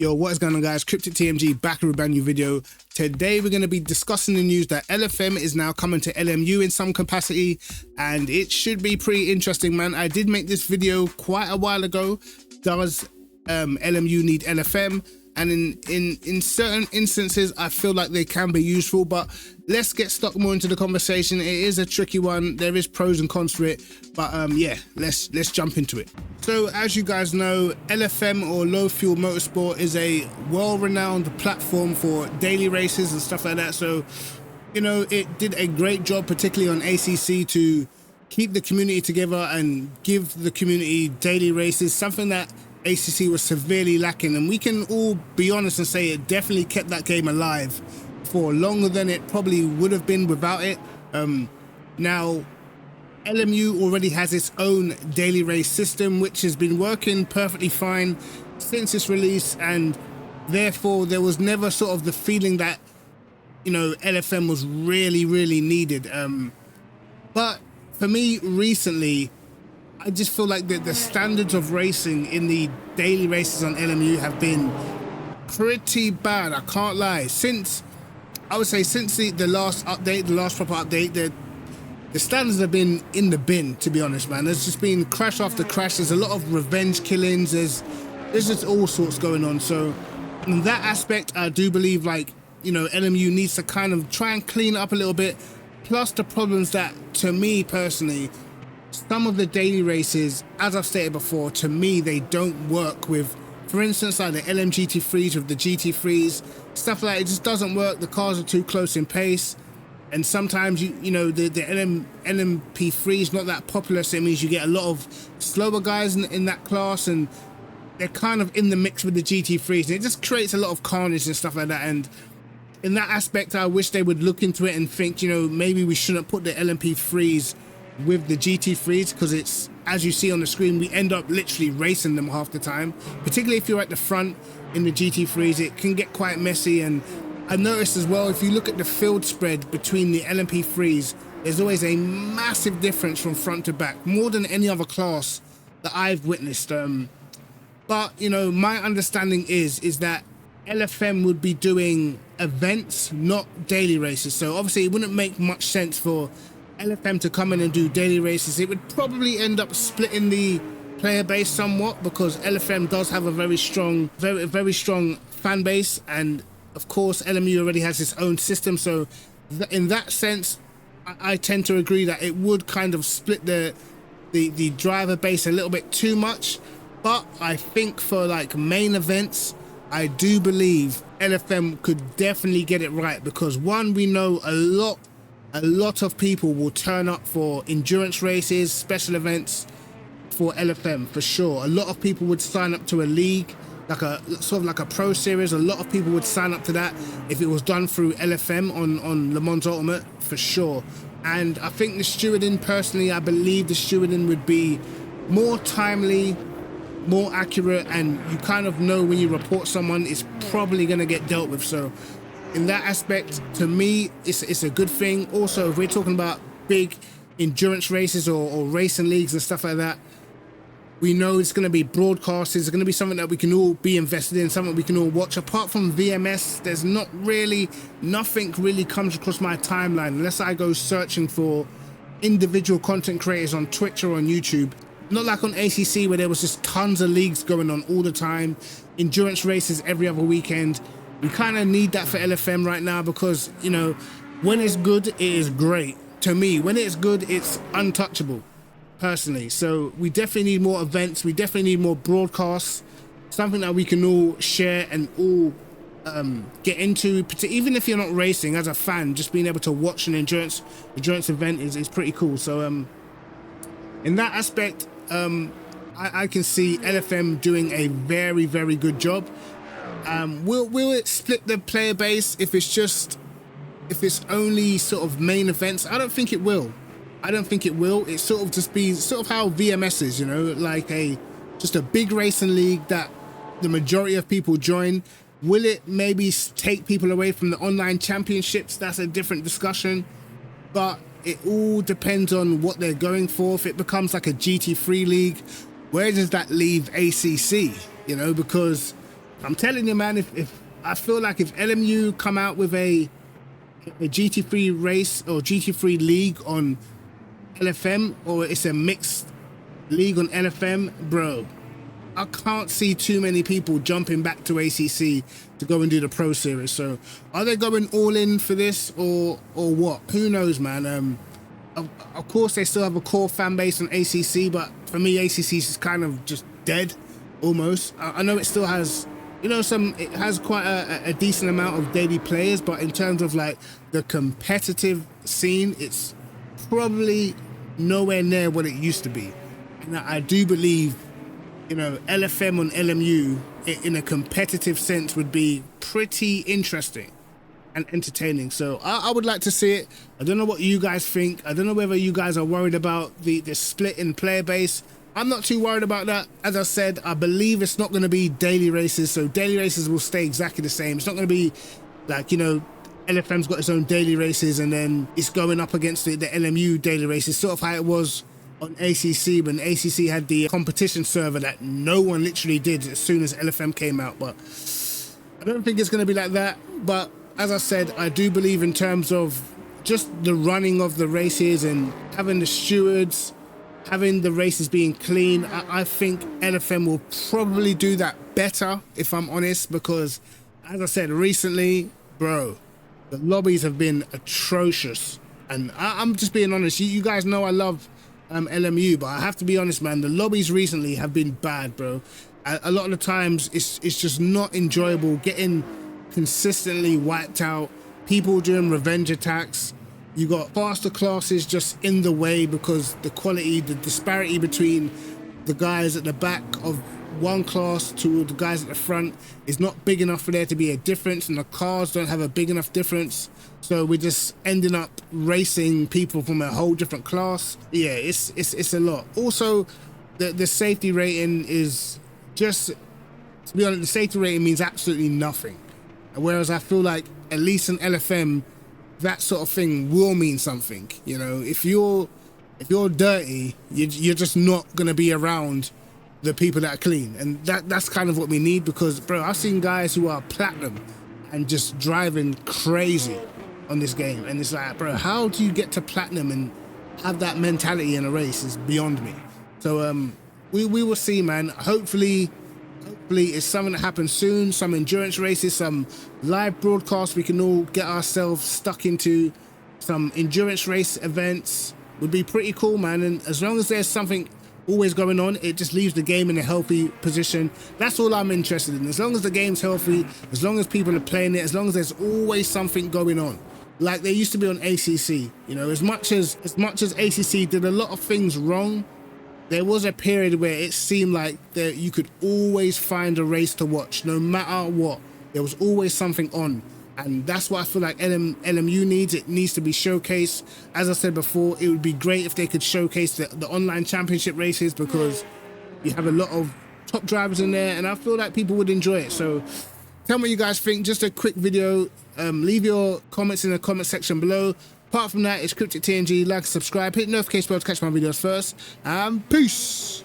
Yo, what is going on, guys? Cryptic TMG back with a brand new video. Today we're going to be discussing the news that LFM is now coming to LMU in some capacity, and it should be pretty interesting, man. I did make this video quite a while ago. Does LMU need LFM? And in certain instances I feel like they can be useful, but let's get stuck more into the conversation. It is a tricky one. There is pros and cons to it, but yeah, let's jump into it. So as you guys know, LFM, or Low Fuel Motorsport, is a well-renowned platform for daily races and stuff like that. So, you know, it did a great job, particularly on ACC, to keep the community together and give the community daily races, something that ACC was severely lacking. And we can all be honest and say it definitely kept that game alive for longer than it probably would have been without it. Now, LMU already has its own daily race system, which has been working perfectly fine since its release, and therefore there was never sort of the feeling that, you know, LFM was really needed. But for me recently, I just feel like the standards of racing in the daily races on LMU have been pretty bad. I can't lie. I would say since the last update, the last proper update, the standards have been in the bin, to be honest, man. There's just been crash after crash. There's a lot of revenge killings. There's just all sorts going on. So in that aspect, I do believe, like, you know, LMU needs to kind of try and clean up a little bit. Plus the problems that, to me personally, some of the daily races, as I've stated before, to me, they don't work with, for instance, like the LMGT3s with the GT3s, stuff like that. It just doesn't work. The cars are too close in pace. And sometimes, you know, the LMP3 is not that popular, so it means you get a lot of slower guys in that class, and they're kind of in the mix with the GT3s. And it just creates a lot of carnage and stuff like that. And in that aspect, I wish they would look into it and think, you know, maybe we shouldn't put the LMP3s with the GT3s, because it's, as you see on the screen, we end up literally racing them half the time. Particularly if you're at the front in the GT3s, it can get quite messy. And I've noticed as well, if you look at the field spread between the LMP3s, there's always a massive difference from front to back, more than any other class that I've witnessed. But, you know, my understanding is that LFM would be doing events, not daily races. So obviously it wouldn't make much sense for LFM to come in and do daily races. It would probably end up splitting the player base somewhat, because LFM does have a very strong fan base, and of course LMU already has its own system. So in that sense, I tend to agree that it would kind of split the driver base a little bit too much. But I think for like main events, I do believe LFM could definitely get it right, because one, we know a lot of people will turn up for endurance races, special events for LFM, for sure. A lot of people would sign up to a league, like a sort of like a pro series. A lot of people would sign up to that if it was done through LFM on Le Mans Ultimate, for sure. And I think the stewarding, personally, I believe the stewarding would be more timely, more accurate, and you kind of know when you report someone, it's probably going to get dealt with. So in that aspect, to me, it's a good thing. Also, if we're talking about big endurance races or racing leagues and stuff like that, we know it's going to be broadcast. It's going to be something that we can all be invested in, something we can all watch. Apart from VMS, there's nothing really comes across my timeline unless I go searching for individual content creators on Twitch or on YouTube. Not like on ACC, where there was just tons of leagues going on all the time, endurance races every other weekend. We kind of need that for LFM right now, because, you know, when it's good, it is great. To me, when it's good, it's untouchable, personally. So we definitely need more events. We definitely need more broadcasts, something that we can all share and all get into. Even if you're not racing, as a fan, just being able to watch an endurance event is pretty cool. So in that aspect, I can see LFM doing a very good job. Will it split the player base if it's only sort of main events? I don't think it will. It's sort of just be sort of how VMS is, you know, like just a big racing league that the majority of people join. Will it maybe take people away from the online championships? That's a different discussion. But it all depends on what they're going for. If it becomes like a GT3 league, where does that leave ACC? You know, because I'm telling you, man, if I feel like if LMU come out with a GT3 race or GT3 league on LFM, or it's a mixed league on LFM, bro, I can't see too many people jumping back to ACC to go and do the Pro Series. So are they going all in for this or what? Who knows, man? Of course, they still have a core fan base on ACC, but for me, ACC is kind of just dead, almost. I know it still has, you know, it has quite a decent amount of daily players, but in terms of like the competitive scene, it's probably nowhere near what it used to be. And I do believe, you know, LFM on LMU in a competitive sense would be pretty interesting and entertaining. So I would like to see it. I don't know what you guys think. I don't know whether you guys are worried about the split in player base. I'm not too worried about that. As I said, I believe it's not going to be daily races, so daily races will stay exactly the same. It's not going to be like, you know, LFM's got its own daily races and then it's going up against the LMU daily races, sort of how it was on ACC when ACC had the competition server that no one literally did as soon as LFM came out. But I don't think it's going to be like that. But as I said, I do believe in terms of just the running of the races and having the stewards, having the races being clean, I think LFM will probably do that better, if I'm honest, because as I said recently, bro, the lobbies have been atrocious. And I'm just being honest. You guys know I love LMU, but I have to be honest, man, the lobbies recently have been bad, bro. A lot of the times it's just not enjoyable, getting consistently wiped out, people doing revenge attacks. You got faster classes just in the way because the quality, the disparity between the guys at the back of one class to the guys at the front is not big enough for there to be a difference, and the cars don't have a big enough difference. So we're just ending up racing people from a whole different class. Yeah, it's a lot. Also, the safety rating is just, to be honest, the safety rating means absolutely nothing. Whereas I feel like at least in LFM, that sort of thing will mean something. You know, if you're dirty, you're just not gonna be around the people that are clean, and that's kind of what we need. Because, bro, I've seen guys who are platinum and just driving crazy on this game, and it's like, bro, how do you get to platinum and have that mentality in a race is beyond me. So we will see, man. Hopefully it's something that happens soon, some endurance races, some live broadcasts we can all get ourselves stuck into. Some endurance race events would be pretty cool, man. And as long as there's something always going on, it just leaves the game in a healthy position. That's all I'm interested in. As long as the game's healthy, as long as people are playing it, as long as there's always something going on, like there used to be on ACC. You know, as much as ACC did a lot of things wrong, there was a period where it seemed like that you could always find a race to watch, no matter what. There was always something on. And that's what I feel like LMU needs. It needs to be showcased. As I said before, it would be great if they could showcase the online championship races, because you have a lot of top drivers in there, and I feel like people would enjoy it. So tell me what you guys think. Just a quick video. Leave your comments in the comment section below. Apart from that, it's Cryptic TNG. Like, subscribe, hit the notification bell to catch my videos first. And peace.